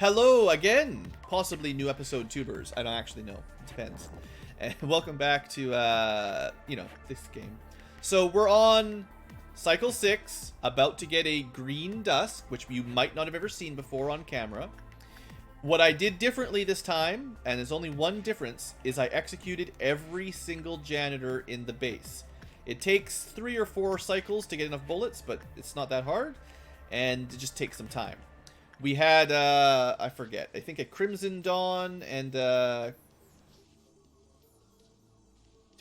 Hello again! Possibly new episode tubers. I don't actually know. It depends. And welcome back to, this game. So we're on Cycle 6, about to get a green dusk, which you might not have ever seen before on camera. What I did differently this time, and there's only one difference, is I executed every single janitor in the base. It takes 3 or 4 cycles to get enough bullets, but it's not that hard, and it just takes some time. We had, I forget, I think a Crimson Dawn and, did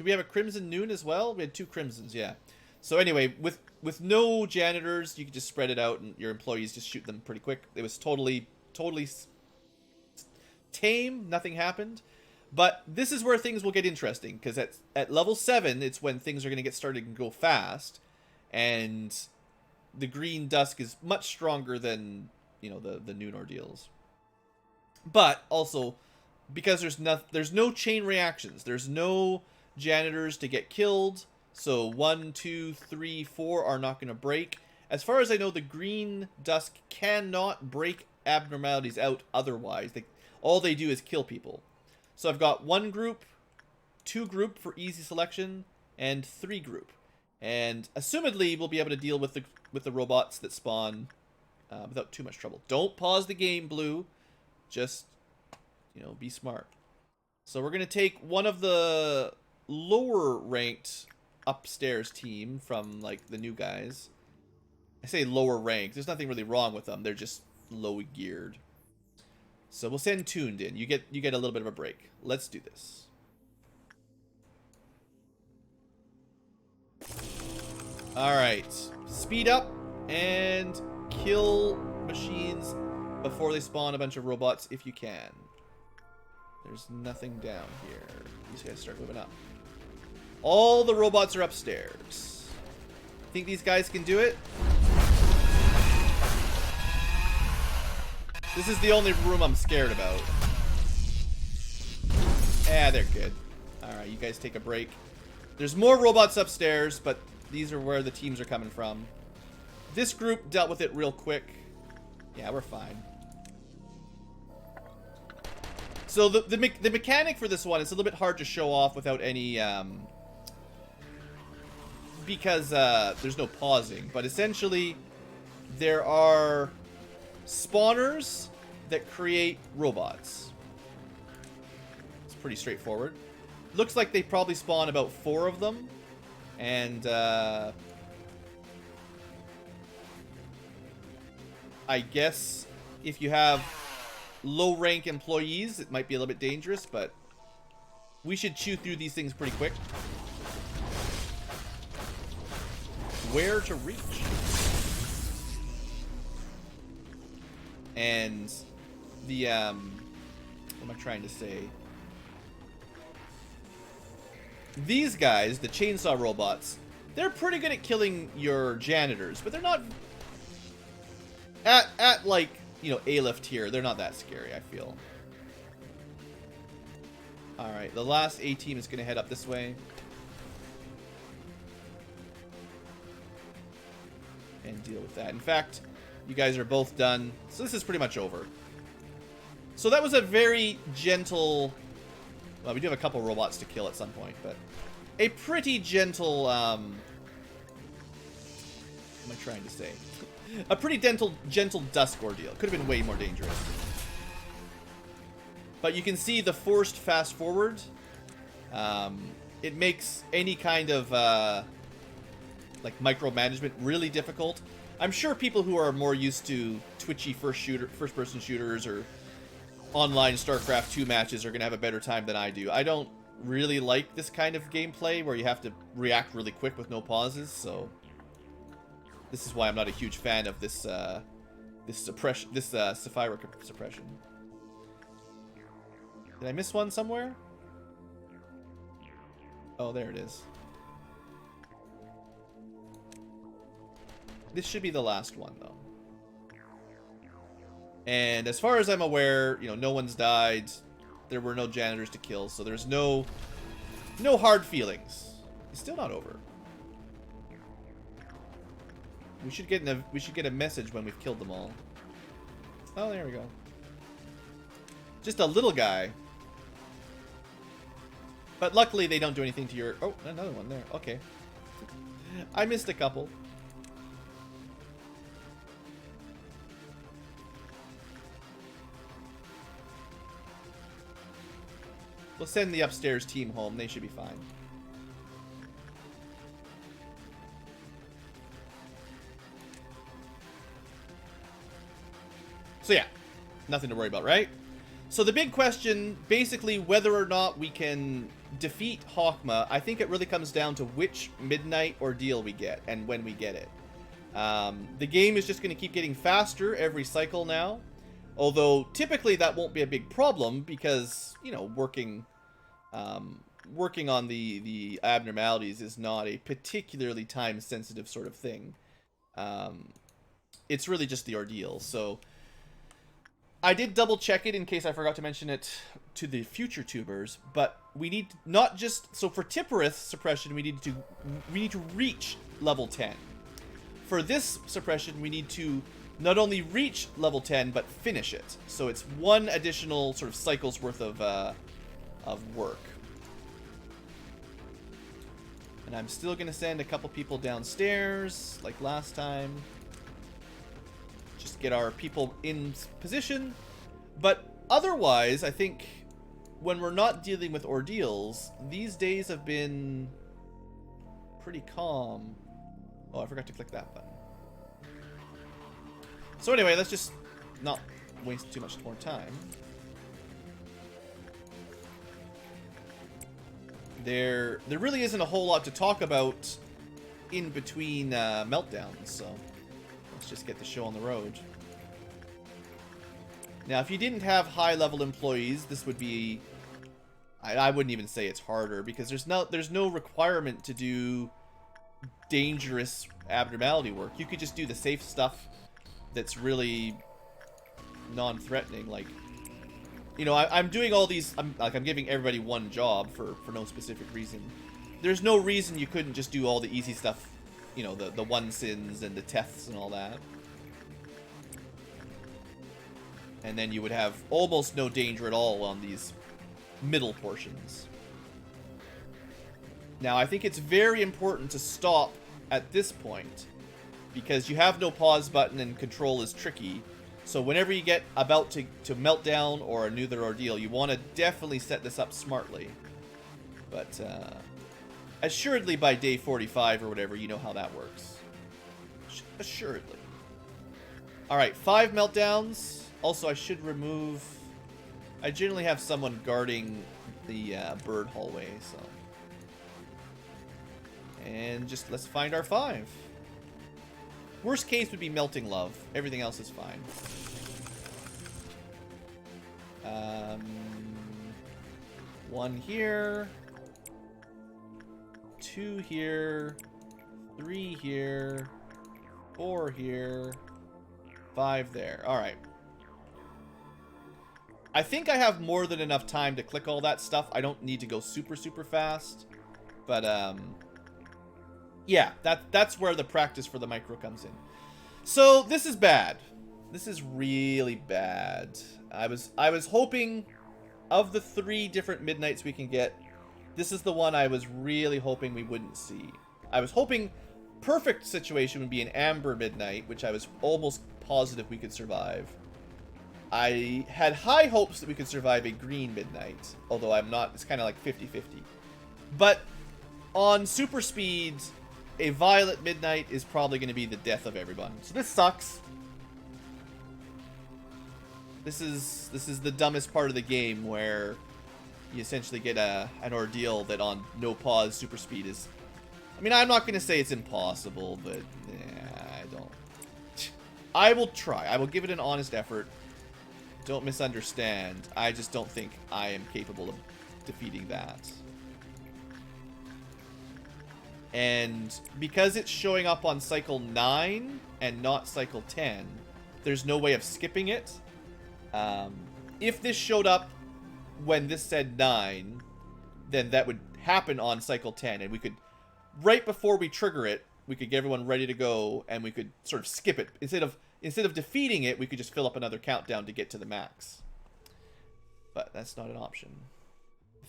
we have a Crimson Noon as well? We had 2 Crimsons, yeah. So anyway, with no janitors, you could just spread it out and your employees just shoot them pretty quick. It was totally tame, nothing happened. But this is where things will get interesting, because at level 7, it's when things are going to get started and go fast. And the green dusk is much stronger than, the noon ordeals. But also, because there's no chain reactions, there's no janitors to get killed, so 1, 2, 3, 4 are not going to break. As far as I know, the green dusk cannot break abnormalities out otherwise. All they do is kill people. So I've got 1 group, 2 group for easy selection, and 3 group. And assumedly, we'll be able to deal with the robots that spawn without too much trouble. Don't pause the game, Blue. Just, be smart. So we're going to take one of the lower ranked upstairs team from, like, the new guys. I say lower ranked. There's nothing really wrong with them. They're just low geared. So we'll send Tuned in. You get a little bit of a break. Let's do this. Alright. Speed up and kill machines before they spawn a bunch of robots if you can. There's nothing down here. These guys start moving up. All the robots are upstairs. Think these guys can do it? This is the only room I'm scared about. They're good. Alright, you guys take a break. There's more robots upstairs, but these are where the teams are coming from. This group dealt with it real quick. Yeah, we're fine. So the mechanic for this one is a little bit hard to show off without any, because there's no pausing. But essentially, there are spawners that create robots. It's pretty straightforward. Looks like they probably spawn about 4 of them. And, I guess if you have low rank employees, it might be a little bit dangerous, but we should chew through these things pretty quick. Where to reach? And the, what am I trying to say? These guys, the chainsaw robots, they're pretty good at killing your janitors, but they're not at like, A-lift tier. They're not that scary, I feel. Alright, the last A-team is going to head up this way. And deal with that. In fact, you guys are both done. So this is pretty much over. So that was a very gentle... Well, we do have a couple robots to kill at some point, but... A pretty gentle, what am I trying to say? A pretty gentle dusk ordeal. Could have been way more dangerous. But you can see the forced fast forward. It makes any kind of, like, micromanagement really difficult. I'm sure people who are more used to twitchy first-person shooters or online StarCraft 2 matches are going to have a better time than I do. I don't really like this kind of gameplay where you have to react really quick with no pauses, so this is why I'm not a huge fan of this Sapphire suppression. Did I miss one somewhere? Oh, there it is. This should be the last one, though. And as far as I'm aware, no one's died. There were no janitors to kill, so there's no hard feelings. It's still not over. We should get a message when we've killed them all. Oh, there we go. Just a little guy. But luckily they don't do anything to your... Oh, another one there. Okay. I missed a couple. We'll send the upstairs team home. They should be fine. So yeah, nothing to worry about, right? So the big question, basically, whether or not we can defeat Hawkma, I think it really comes down to which Midnight Ordeal we get and when we get it. The game is just going to keep getting faster every cycle now. Although, typically, that won't be a big problem because, you know, working on the abnormalities is not a particularly time-sensitive sort of thing. It's really just the ordeal, so... I did double check it in case I forgot to mention it to the future tubers, but we need not just... So for Tipperith suppression, we need to reach level 10. For this suppression, we need to not only reach level 10, but finish it. So it's one additional sort of cycle's worth of work. And I'm still going to send a couple people downstairs, like last time. Just get our people in position. But otherwise, I think when we're not dealing with ordeals, these days have been pretty calm. Oh, I forgot to click that button. So anyway, let's just not waste too much more time. There really isn't a whole lot to talk about in between meltdowns, so let's just get the show on the road. Now, if you didn't have high-level employees, this would be... I wouldn't even say it's harder, because there's no requirement to do dangerous abnormality work. You could just do the safe stuff that's really non-threatening, like... You know, I'm doing all these... I'm giving everybody one job for no specific reason. There's no reason you couldn't just do all the easy stuff, you know, the one sins and the teths and all that. And then you would have almost no danger at all on these middle portions. Now, I think it's very important to stop at this point, because you have no pause button and control is tricky. So whenever you get about to melt down or another ordeal, you want to definitely set this up smartly. But assuredly by day 45 or whatever, you know how that works. Assuredly. Alright, 5 meltdowns. Also, I should remove... I generally have someone guarding the bird hallway, so... And just, let's find our 5. Worst case would be melting love. Everything else is fine. One here. 2 here. 3 here. 4 here. 5 there. Alright. I think I have more than enough time to click all that stuff. I don't need to go super, super fast. But, yeah, that's where the practice for the micro comes in. So, this is bad. This is really bad. I was hoping, of the 3 different midnights we can get, this is the one I was really hoping we wouldn't see. I was hoping perfect situation would be an amber midnight, which I was almost positive we could survive. I had high hopes that we could survive a green midnight, although I'm not, it's kind of like 50-50. But on super speed, a violet midnight is probably going to be the death of everyone. So this sucks. This is the dumbest part of the game, where you essentially get an ordeal that on no pause super speed is... I mean, I'm not going to say it's impossible, but I don't... I will try. I will give it an honest effort. Don't misunderstand. I just don't think I am capable of defeating that. And because it's showing up on cycle 9 and not cycle 10, there's no way of skipping it. If this showed up when this said 9, then that would happen on cycle 10, and we could, right before we trigger it, we could get everyone ready to go, and we could sort of skip it. Instead of defeating it, we could just fill up another countdown to get to the max. but that's not an option.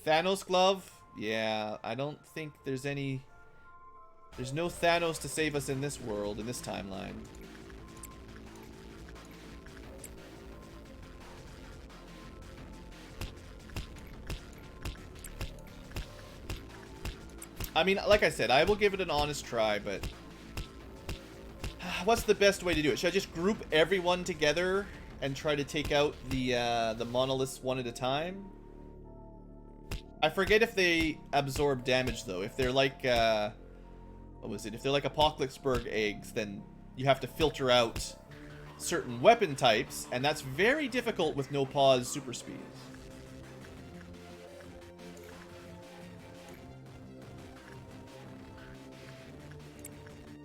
Thanos glove? Yeah, I don't think there's any... There's no Thanos to save us in this world, in this timeline. I mean, like I said, I will give it an honest try, but... What's the best way to do it? Should I just group everyone together and try to take out the monoliths one at a time? I forget if they absorb damage, though. If they're like, what was it? If they're like Apocalypseburg eggs, then you have to filter out certain weapon types, and that's very difficult with no pause super speeds.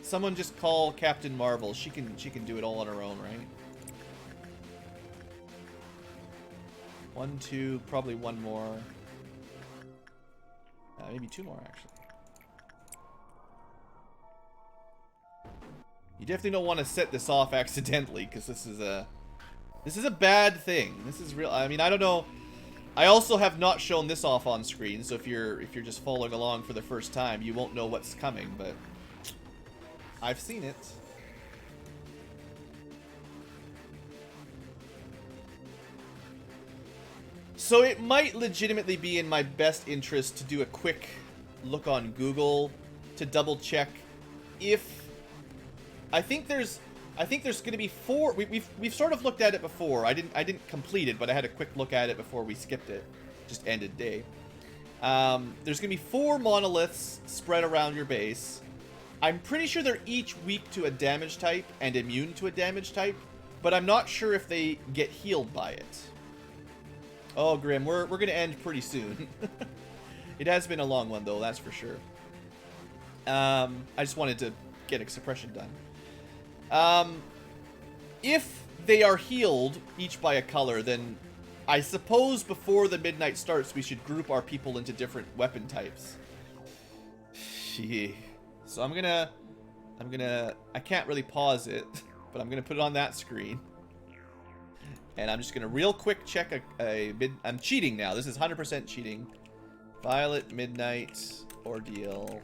Someone just call Captain Marvel. She can do it all on her own, right? 1, 2, probably one more. Maybe 2 more, actually. You definitely don't want to set this off accidentally, because this is a bad thing. This is real. I mean, I don't know. I also have not shown this off on screen, so if you're just following along for the first time, you won't know what's coming, but I've seen it. So it might legitimately be in my best interest to do a quick look on Google to double check if I think there's going to be 4. We've sort of looked at it before. I didn't complete it, but I had a quick look at it before we skipped it. Just ended day. There's going to be 4 monoliths spread around your base. I'm pretty sure they're each weak to a damage type and immune to a damage type, but I'm not sure if they get healed by it. Oh, Grim, we're going to end pretty soon. It has been a long one, though, that's for sure. I just wanted to get a suppression done. If they are healed, each by a color, then I suppose before the midnight starts, we should group our people into different weapon types. So I'm gonna, I can't really pause it, but I'm gonna put it on that screen. And I'm just gonna real quick check I'm cheating now. This is 100% cheating. Violet Midnight Ordeal.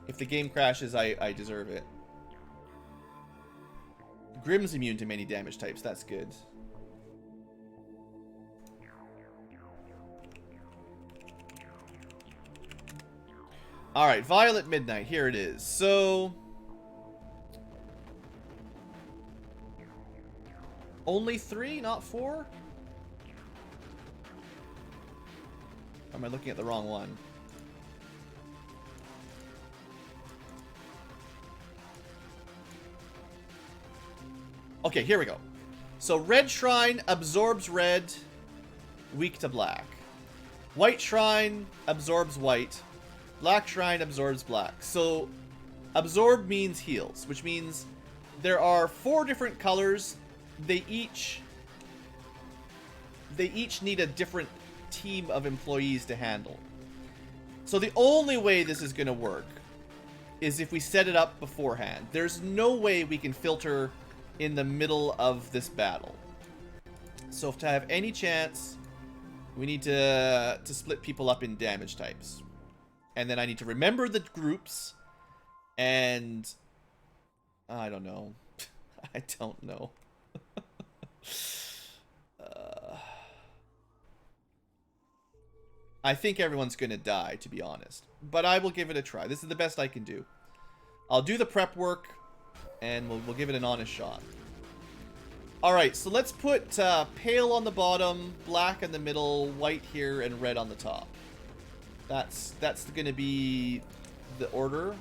If the game crashes, I deserve it. Grim's immune to many damage types. That's good. Alright, Violet Midnight. Here it is. So... only 3, not 4? Or am I looking at the wrong one? Okay, here we go. So Red Shrine absorbs red, weak to black. White Shrine absorbs white. Black Shrine absorbs black. So absorb means heals, which means there are 4 different colors. They each need a different team of employees to handle. So the only way this is going to work is if we set it up beforehand. There's no way we can filter in the middle of this battle. So to have any chance, we need to split people up in damage types. And then I need to remember the groups, and I don't know. I don't know. I think everyone's gonna die, to be honest. But I will give it a try. This is the best I can do. I'll do the prep work, and we'll give it an honest shot. Alright, so let's put pale on the bottom, black in the middle, white here, and red on the top. That's gonna be the order.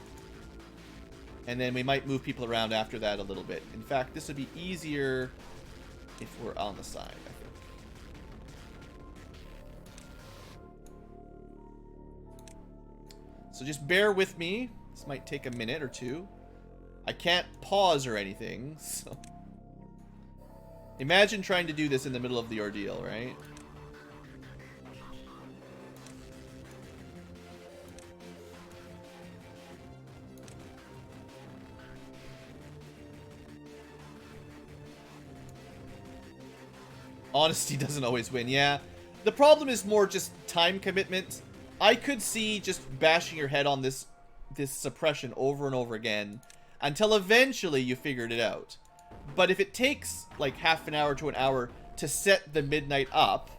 And then we might move people around after that a little bit. In fact, this would be easier if we're on the side, I think. So just bear with me. This might take a minute or 2. I can't pause or anything, so... Imagine trying to do this in the middle of the ordeal, right? Honesty doesn't always win, yeah. The problem is more just time commitment. I could see just bashing your head on this suppression over and over again until eventually you figured it out. But if it takes like half an hour to an hour to set the midnight up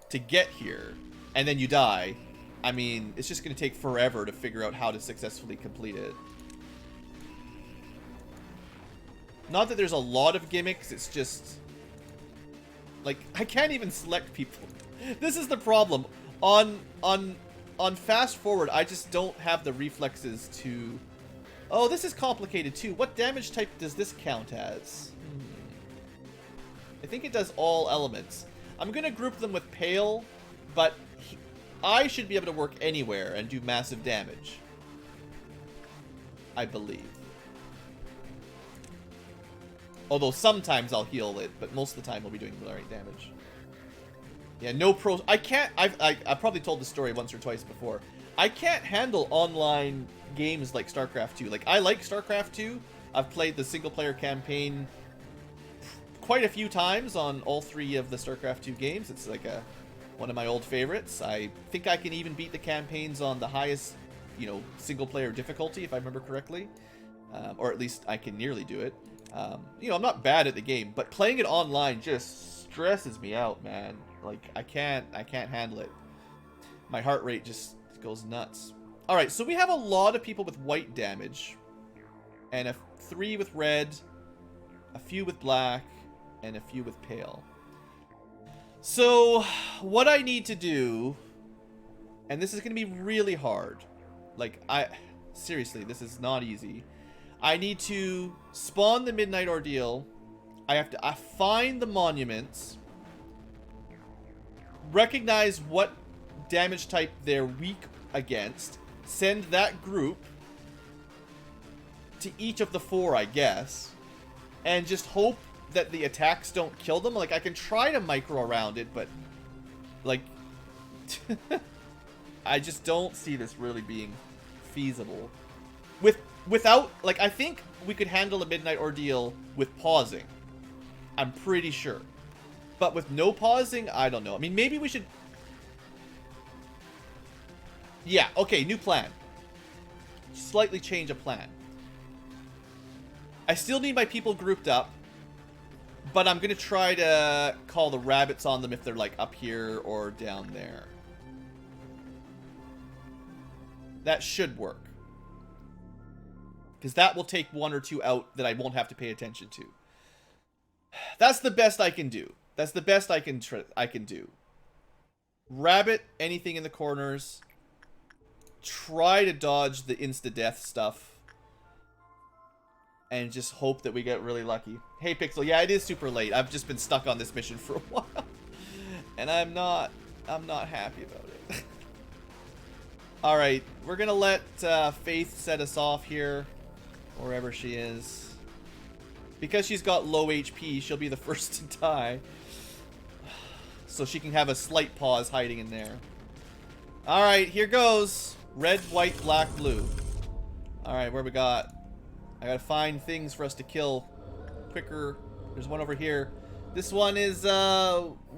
to get here, and then you die, I mean, it's just going to take forever to figure out how to successfully complete it. Not that there's a lot of gimmicks, it's just... like, I can't even select people. This is the problem. On fast forward, I just don't have the reflexes to... Oh, this is complicated too. What damage type does this count as? I think it does all elements. I'm going to group them with Pale, but I should be able to work anywhere and do massive damage. I believe. Although sometimes I'll heal it, but most of the time we'll be doing glaring damage. Yeah, no pros. I can't. I've probably told the story once or twice before. I can't handle online games like StarCraft 2. Like, I like StarCraft 2. I've played the single-player campaign quite a few times on all 3 of the StarCraft 2 games. It's like one of my old favorites. I think I can even beat the campaigns on the highest, you know, single-player difficulty, if I remember correctly. Or at least I can nearly do it. You know, I'm not bad at the game, but playing it online just stresses me out, man. Like, I can't handle it. My heart rate just goes nuts. All right, so we have a lot of people with white damage, and 3 with red, a few with black, and a few with pale. So what I need to do, and this is going to be really hard. Like, seriously, this is not easy. I need to spawn the Midnight Ordeal. I have to find the monuments, recognize what damage type they're weak against, send that group to each of the 4, I guess, and just hope that the attacks don't kill them. Like, I can try to micro around it, but, like, I just don't see this really being feasible. Without, like, I think we could handle a Midnight Ordeal with pausing. I'm pretty sure. But with no pausing, I don't know. I mean, maybe we should... Yeah, okay, new plan. Slightly change a plan. I still need my people grouped up, but I'm going to try to call the rabbits on them if they're, like, up here or down there. That should work. Because that will take 1 or 2 out that I won't have to pay attention to. That's the best I can do. That's the best I can do. Rabbit anything in the corners. Try to dodge the insta-death stuff. And just hope that we get really lucky. Hey, Pixel. Yeah, it is super late. I've just been stuck on this mission for a while. And I'm not happy about it. Alright, we're gonna let Faith set us off here. Wherever she is. Because she's got low HP, she'll be the first to die. So she can have a slight pause hiding in there. Alright, here goes. Red, white, black, blue. Alright, where we got? I gotta find things for us to kill quicker. There's one over here. This one is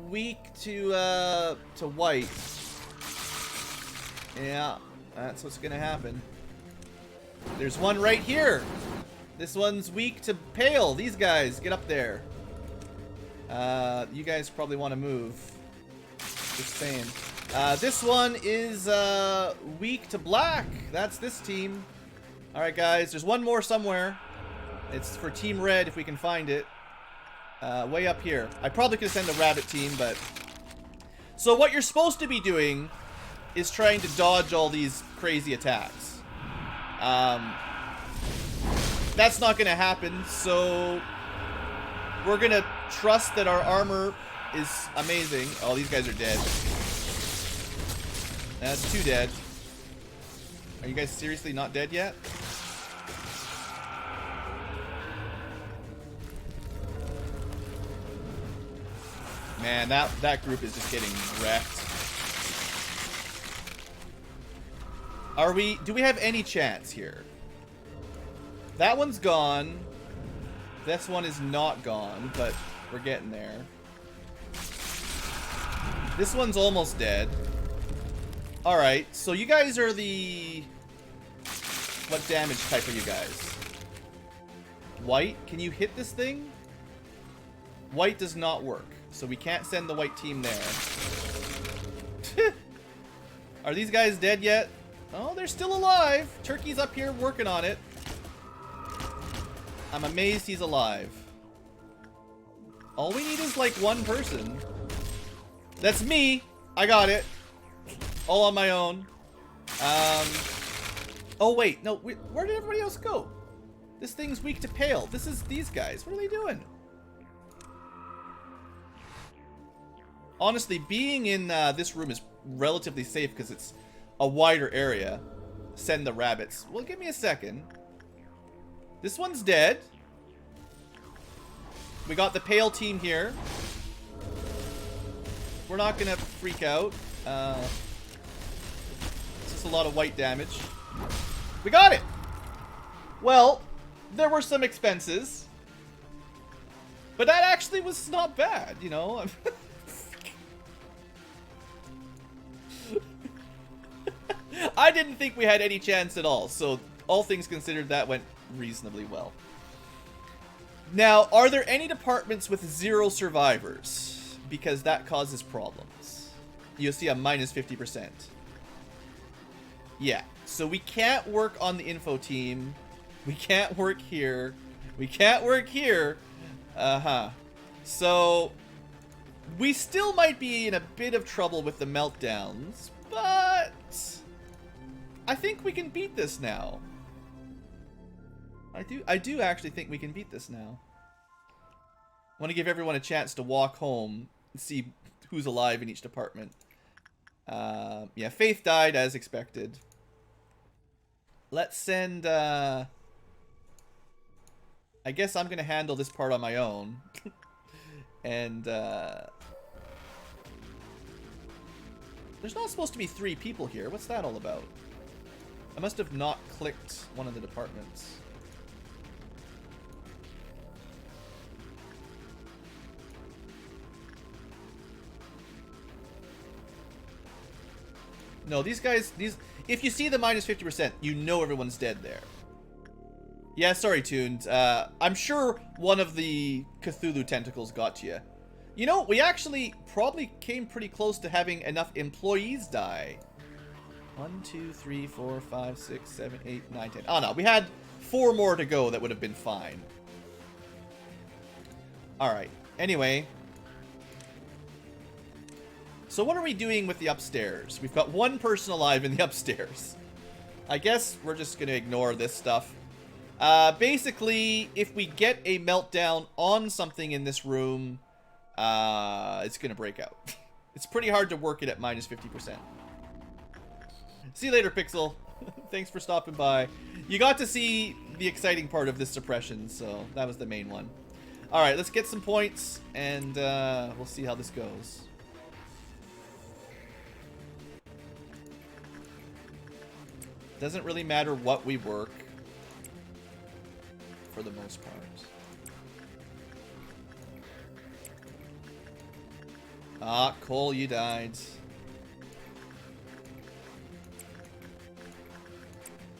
weak to white. Yeah, that's what's gonna happen. There's one right here. This one's weak to pale. These guys, get up there. You guys probably want to move. Just saying. This one is weak to black. That's this team. Alright, guys. There's one more somewhere. It's for Team Red if we can find it. Way up here. I probably could send a rabbit team, but... So what you're supposed to be doing is trying to dodge all these crazy attacks. That's not going to happen, so we're going to trust that our armor is amazing. Oh, these guys are dead. That's 2 dead. Are you guys seriously not dead yet? Man, that group is just getting wrecked. Do we have any chance here? That one's gone. This one is not gone, but we're getting there. This one's almost dead. Alright, so you guys are the... What damage type are you guys? White? Can you hit this thing? White does not work, so we can't send the white team there. Are these guys dead yet? Oh, they're still alive. Turkey's up here working on it. I'm amazed he's alive. All we need is like one person. That's me. I got it. All on my own. Oh wait, no. Where did everybody else go? This thing's weak to pale. This is these guys. What are they doing? Honestly, being in this room is relatively safe because it's a wider area. Send the rabbits. Well, give me a second. This one's dead. We got the pale team here. We're not gonna freak out. It's just a lot of white damage. We got it! Well, there were some expenses. But that actually was not bad, you know? I didn't think we had any chance at all, so all things considered, that went reasonably well. Now, are there any departments with 0 survivors? Because that causes problems. You'll see a minus 50%. Yeah, so we can't work on the info team. We can't work here. We can't work here. So, we still might be in a bit of trouble with the meltdowns, but I think we can beat this now. I do actually think we can beat this now. I want to give everyone a chance to walk home and see who's alive in each department. Yeah, Faith died as expected. Let's send, I guess I'm going to handle this part on my own. And, there's not supposed to be 3 people here. What's that all about? I must have not clicked one of the departments. No, these guys, if you see the minus 50%, you know everyone's dead there. Yeah, sorry, Tunes. I'm sure one of the Cthulhu tentacles got to you. You know, we actually probably came pretty close to having enough employees die. 1, 2, 3, 4, 5, 6, 7, 8, 9, 10. Oh, no, we had 4 more to go that would have been fine. Alright, anyway. So what are we doing with the upstairs? We've got 1 person alive in the upstairs. I guess we're just going to ignore this stuff. Basically, if we get a meltdown on something in this room, it's going to break out. It's pretty hard to work it at minus 50%. See you later, Pixel. Thanks for stopping by. You got to see the exciting part of this suppression, so that was the main one. Alright, let's get some points, and we'll see how this goes. Doesn't really matter what we work, for the most part. Ah, Cole, you died.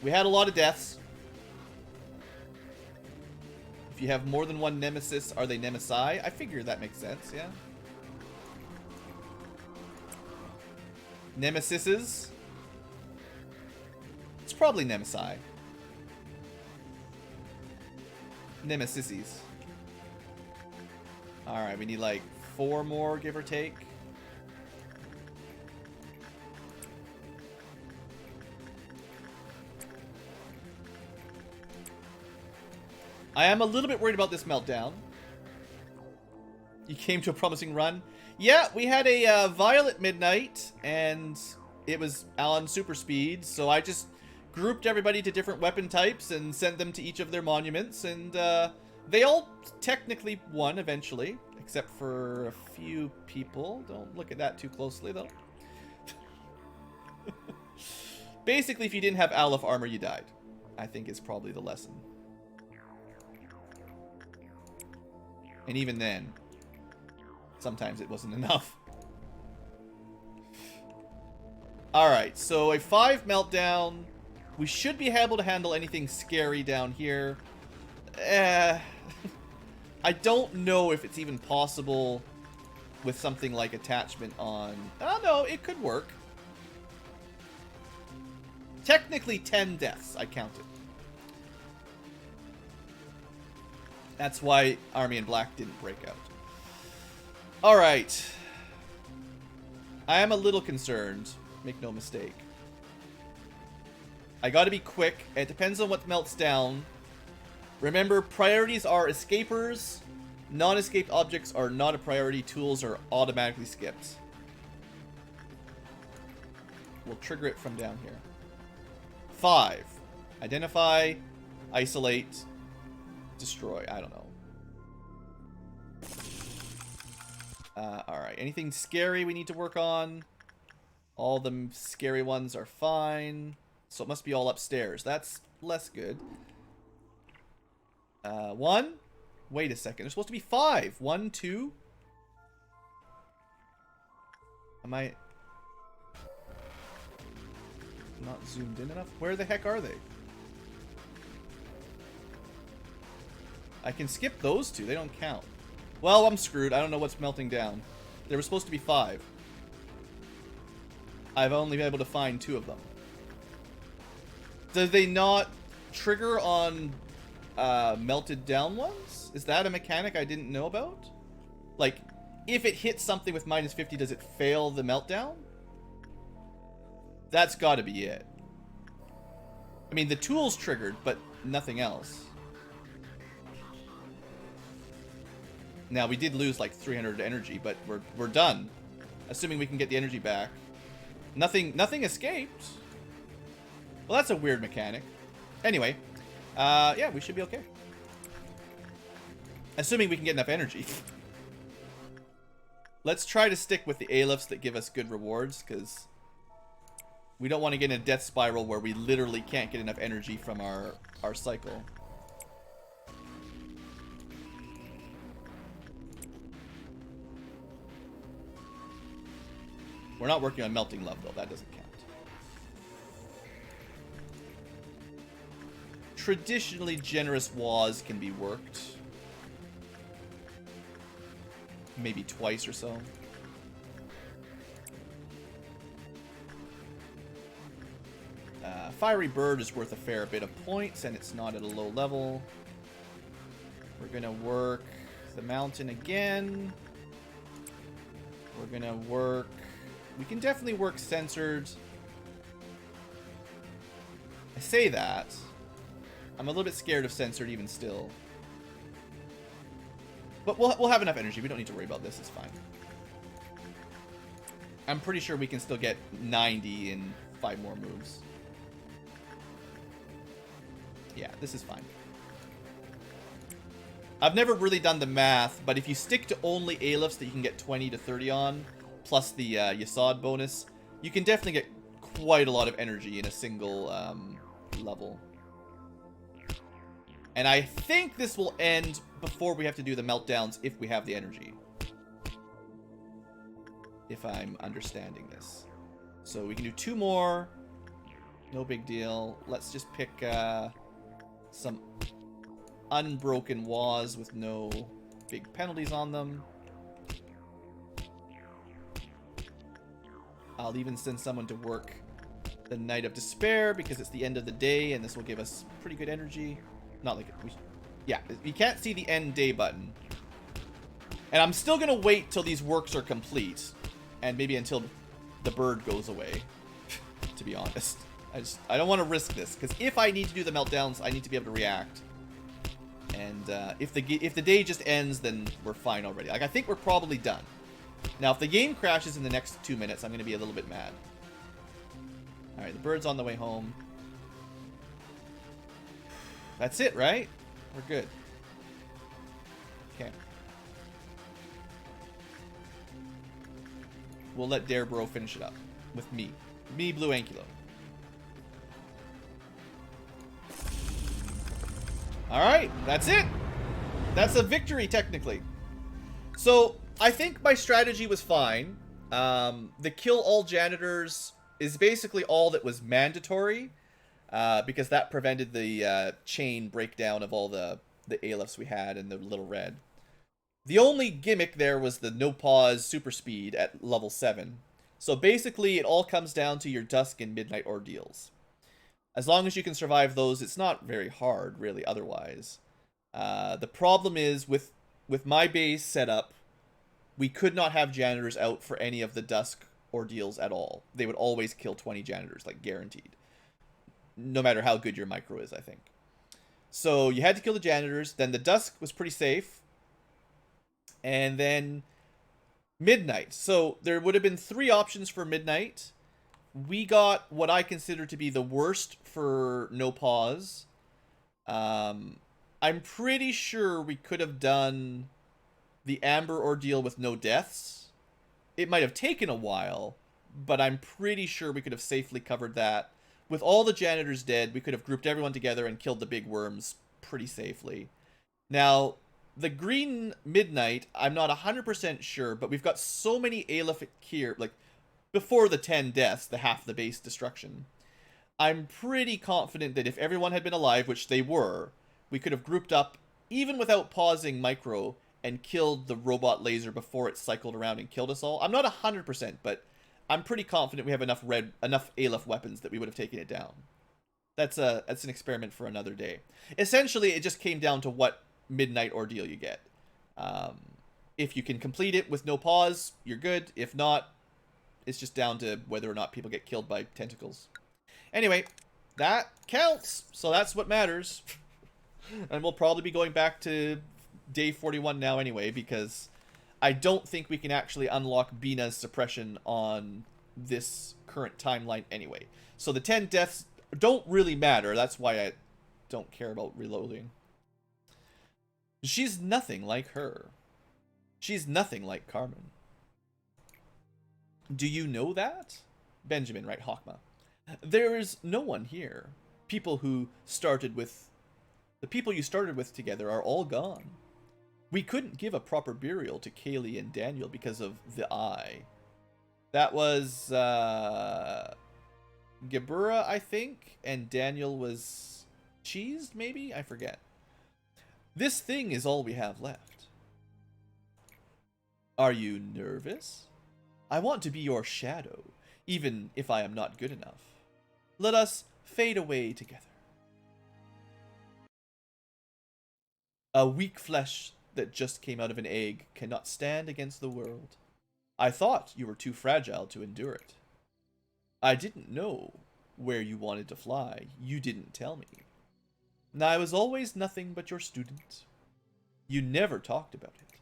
We had a lot of deaths. If you have more than 1 nemesis, are they nemesi? I figure that makes sense, yeah. Nemesises? It's probably nemesi. Nemesises. Alright, we need like 4 more, give or take. I am a little bit worried about this meltdown. You came to a promising run. Yeah, we had a Violet Midnight, and it was on super speed, so I just grouped everybody to different weapon types and sent them to each of their monuments, and they all technically won eventually, except for a few people. Don't look at that too closely, though. Basically, if you didn't have Aleph armor, you died. I think is probably the lesson. And even then, sometimes it wasn't enough. Alright, so a 5 meltdown. We should be able to handle anything scary down here. I don't know if it's even possible with something like attachment on... Oh, no, it could work. Technically 10 deaths, I counted. That's why Army in Black didn't break out. Alright. I am a little concerned. Make no mistake. I gotta be quick. It depends on what melts down. Remember, priorities are escapers. Non-escaped objects are not a priority. Tools are automatically skipped. We'll trigger it from down here. 5. Identify, isolate, destroy. I don't know. Alright. Anything scary we need to work on? All the scary ones are fine. So it must be all upstairs. That's less good. 1. Wait a second. There's supposed to be 5. 1, 2. Am I not zoomed in enough? Where the heck are they? I can skip those 2. They don't count. Well, I'm screwed. I don't know what's melting down. There was supposed to be 5. I've only been able to find 2 of them. Do they not trigger on melted down ones? Is that a mechanic I didn't know about? Like, if it hits something with -50, does it fail the meltdown? That's gotta be it. I mean, the tool's triggered, but nothing else. Now, we did lose like 300 energy, but we're done. Assuming we can get the energy back. Nothing escaped. Well, that's a weird mechanic. Anyway, yeah, we should be okay. Assuming we can get enough energy. Let's try to stick with the ailifts that give us good rewards, because we don't want to get in a death spiral where we literally can't get enough energy from our cycle. We're not working on melting love, though. That doesn't count. Traditionally generous was can be worked. Maybe twice or so. Fiery Bird is worth a fair bit of points, and it's not at a low level. We're going to work the mountain again. We're going to work... We can definitely work censored. I say that. I'm a little bit scared of censored even still. But we'll have enough energy. We don't need to worry about this. It's fine. I'm pretty sure we can still get 90 in 5 more moves. Yeah, this is fine. I've never really done the math, but if you stick to only ailifts that you can get 20 to 30 on, plus the Yasod bonus, you can definitely get quite a lot of energy in a single level. And I think this will end before we have to do the meltdowns if we have the energy. If I'm understanding this. So we can do 2 more. No big deal. Let's just pick some unbroken was with no big penalties on them. I'll even send someone to work the Night of Despair because it's the end of the day and this will give us pretty good energy. Not like yeah, you can't see the end day button. And I'm still gonna wait till these works are complete, and maybe until the bird goes away. To be honest, I don't want to risk this because if I need to do the meltdowns, I need to be able to react. And if the day just ends, then we're fine already. Like I think we're probably done. Now, if the game crashes in the next 2 minutes, I'm gonna be a little bit mad. All right, the bird's on the way home. That's it, right? We're good. Okay. We'll let Darebro finish it up with me. Me, BlueAnkylo. Alright, that's it. That's a victory, technically. So, I think my strategy was fine. The kill all janitors is basically all that was mandatory, because that prevented the chain breakdown of all the Aleph we had and the Little Red. The only gimmick there was the no pause super speed at level 7. So basically, it all comes down to your Dusk and Midnight ordeals. As long as you can survive those, it's not very hard, really, otherwise. The problem is, with my base setup, we could not have janitors out for any of the Dusk ordeals at all. They would always kill 20 janitors, like guaranteed. No matter how good your micro is, I think. So you had to kill the janitors. Then the Dusk was pretty safe. And then Midnight. So there would have been 3 options for Midnight. We got what I consider to be the worst for no pause. I'm pretty sure we could have done the Amber ordeal with no deaths. It might have taken a while, but I'm pretty sure we could have safely covered that. With all the janitors dead, we could have grouped everyone together and killed the big worms pretty safely. Now, the green Midnight, I'm not 100% sure, but we've got so many Aleph here, like, before the 10 deaths, the half the base destruction. I'm pretty confident that if everyone had been alive, which they were, we could have grouped up, even without pausing micro, and killed the robot laser before it cycled around and killed us all. I'm not 100%, but I'm pretty confident we have enough Aleph weapons that we would have taken it down. That's an experiment for another day. Essentially, it just came down to what Midnight ordeal you get. If you can complete it with no pause, you're good. If not, it's just down to whether or not people get killed by tentacles. Anyway, that counts. So that's what matters. And we'll probably be going back to day 41 now anyway, because I don't think we can actually unlock Bina's suppression on this current timeline anyway. So the 10 deaths don't really matter. That's why I don't care about reloading. She's nothing like her. She's nothing like Carmen. Do you know that? Benjamin, right, Hawkma. There is no one here. The people you started with together are all gone. We couldn't give a proper burial to Kaylee and Daniel because of the eye. That was Gebura, I think, and Daniel was cheesed, maybe? I forget. This thing is all we have left. Are you nervous? I want to be your shadow, even if I am not good enough. Let us fade away together. A weak flesh that just came out of an egg cannot stand against the world. I thought you were too fragile to endure it. I didn't know where you wanted to fly. You didn't tell me. I was always nothing but your student. You never talked about it.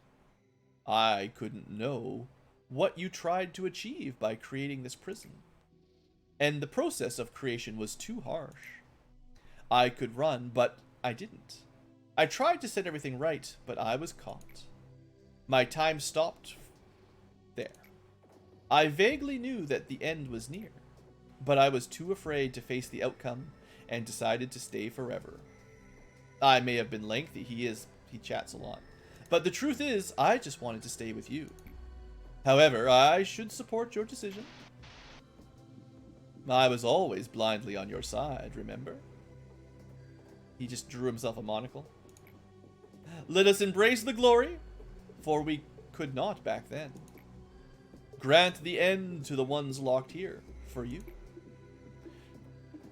I couldn't know what you tried to achieve by creating this prison. And the process of creation was too harsh. I could run, but I didn't. I tried to set everything right, but I was caught. My time stopped there. I vaguely knew that the end was near, but I was too afraid to face the outcome and decided to stay forever. I may have been lengthy, he chats a lot. But the truth is, I just wanted to stay with you. However, I should support your decision. I was always blindly on your side, remember? He just drew himself a monocle. Let us embrace the glory, for we could not back then. Grant the end to the ones locked here, for you.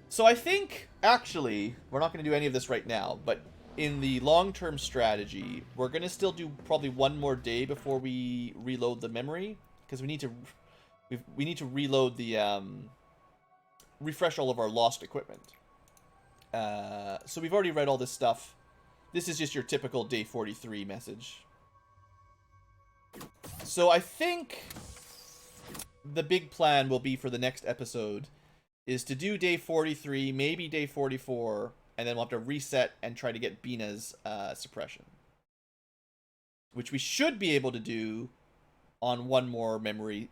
So I think, actually, we're not going to do any of this right now, but in the long-term strategy, we're going to still do probably one more day before we reload the memory, because we need to reload the, refresh all of our lost equipment. So we've already read all this stuff. This is just your typical day 43 message. So I think the big plan will be for the next episode is to do day 43, maybe day 44, and then we'll have to reset and try to get Bina's suppression. Which we should be able to do on one more memory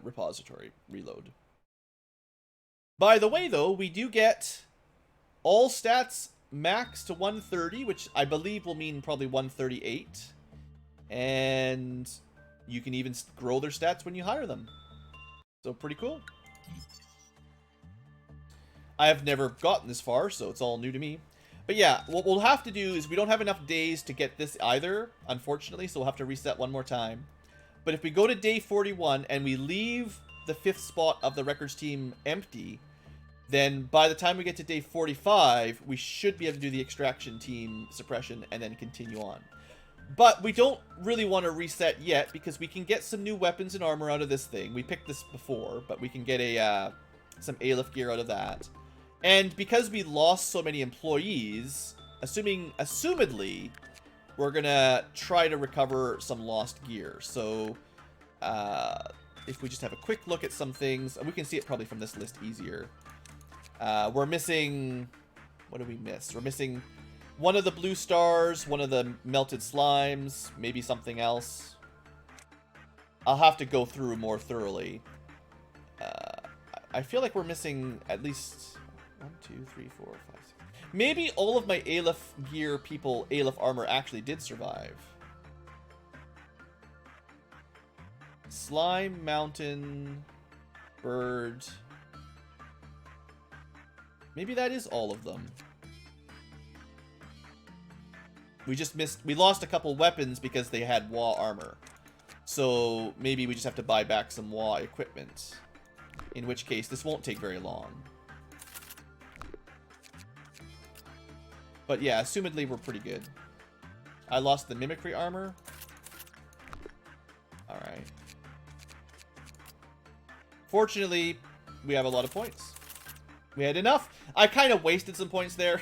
repository reload. By the way, though, we do get all stats max to 130, which I believe will mean probably 138. And you can even grow their stats when you hire them. So pretty cool. I have never gotten this far, so it's all new to me. But yeah, what we'll have to do is we don't have enough days to get this either, unfortunately, so we'll have to reset one more time. But if we go to day 41 and we leave the 5th spot of the records team empty, then by the time we get to day 45, we should be able to do the extraction team suppression and then continue on. But we don't really want to reset yet because we can get some new weapons and armor out of this thing. We picked this before, but we can get some Aleph gear out of that. And because we lost so many employees, assumedly, we're gonna try to recover some lost gear. So, if we just have a quick look at some things, we can see it probably from this list easier. We're missing... What do we miss? We're missing one of the blue stars, one of the melted slimes, maybe something else. I'll have to go through more thoroughly. I feel like we're missing at least 1, 2, 3, 4, 5, 6. Maybe all of my Aleph gear people, Aleph armor actually did survive. Slime, mountain, bird. Maybe that is all of them. We lost a couple weapons because they had WA armor. So maybe we just have to buy back some WA equipment. In which case, this won't take very long. But yeah, assumedly we're pretty good. I lost the mimicry armor. Alright. Fortunately, we have a lot of points. We had enough. I kind of wasted some points there.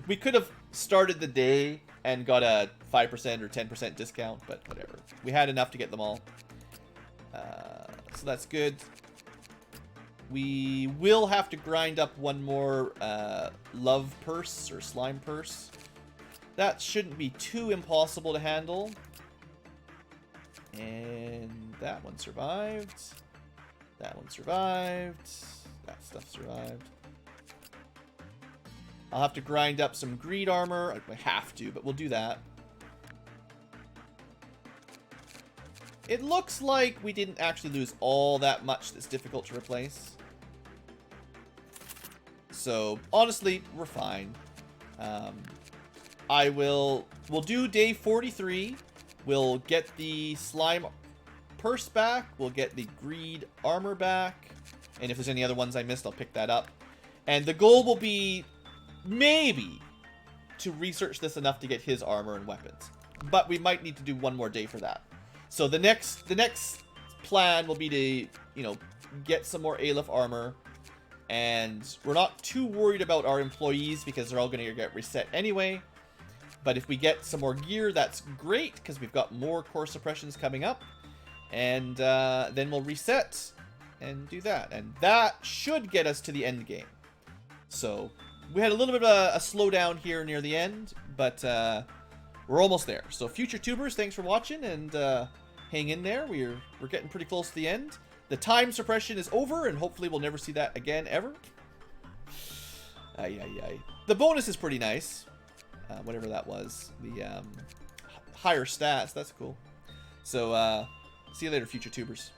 We could have started the day and got a 5% or 10% discount, but whatever. We had enough to get them all. So that's good. We will have to grind up one more love purse or slime purse. That shouldn't be too impossible to handle. And that one survived. That one survived. That stuff survived. I'll have to grind up some greed armor. I have to, but we'll do that. It looks like we didn't actually lose all that much that's difficult to replace. So, honestly, we're fine. We'll do day 43. We'll get the slime purse back. We'll get the greed armor back. And if there's any other ones I missed, I'll pick that up. And the goal will be maybe to research this enough to get his armor and weapons. But we might need to do one more day for that. So the next plan will be to, you know, get some more Aleph armor. And we're not too worried about our employees because they're all going to get reset anyway. But if we get some more gear, that's great because we've got more core suppressions coming up. And then we'll reset and do that. And that should get us to the end game. So we had a little bit of a slowdown here near the end, but we're almost there. So future tubers, thanks for watching and hang in there. We're getting pretty close to the end. The time suppression is over, and hopefully we'll never see that again, ever. The bonus is pretty nice. Whatever that was. The higher stats, that's cool. So, see you later, future tubers.